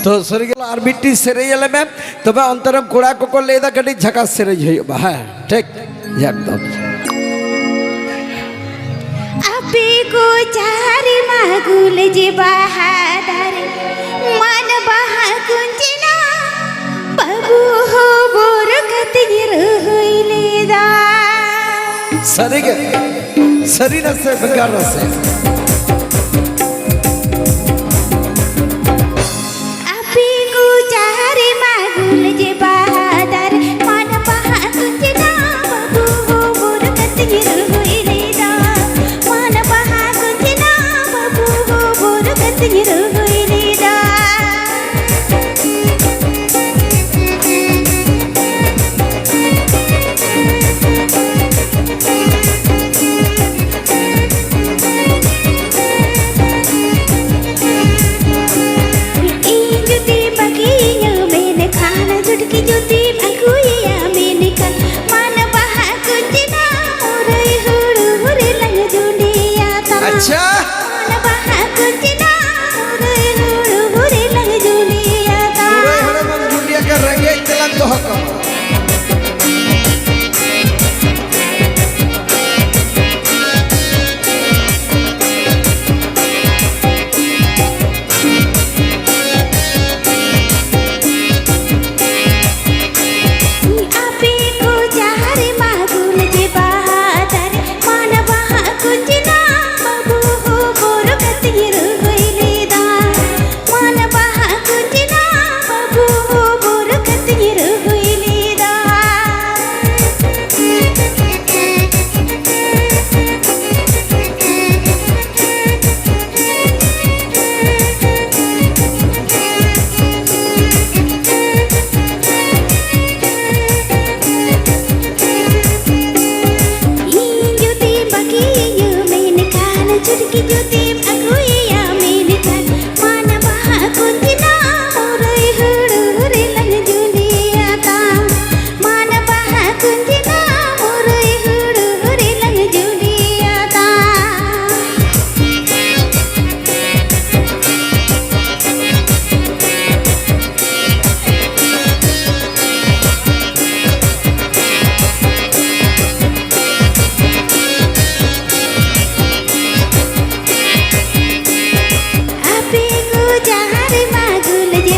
तो सरिगला और बिट्टी सेरेयल में तब अंतरम कोड़ा को लेदा कटी झका सेरे होइबा है ठीक एकदम अबे को चारी मागुल जे बहादर मन बहा कुंजना बाबू हो बोर कतिर होइलेदा सरिगे सरीर से बकार से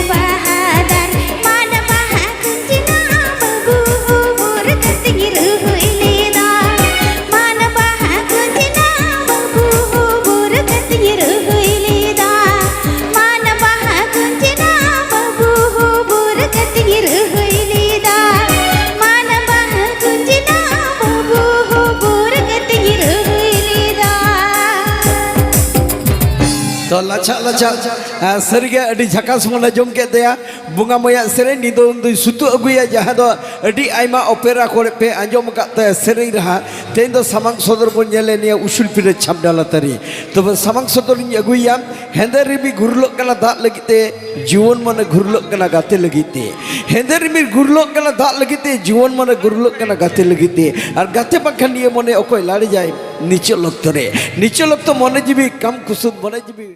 बहादर मन बहा कुंजना बाबू हो बोर कतिर लाचा लाचा सरिगे अडी झकास मन जम के दया बुंगा मया सेरे निदो उन सुतु अगुया जहां दो अडी आइमा ओपेरा करे पे आंजम काते सेरे रहा तेन दो सामांग सदर बन नेले निया उसुल पिरे छामडाला तरी तब सामांग सदर अगुया हेंदे रिबी घुरलो कना दाग लगिते जीवन मन घुरलो कना गाते लगिते हेंदे रिबी घुरलो कना दाग लगिते जीवन मन घुरलो कना गाते लगिते और गाते पखन निये मने ओकोय लाड़ी जाय नीचे लक्तरे नीचे लक्त मने जीवी कम कुसुद मने जीवी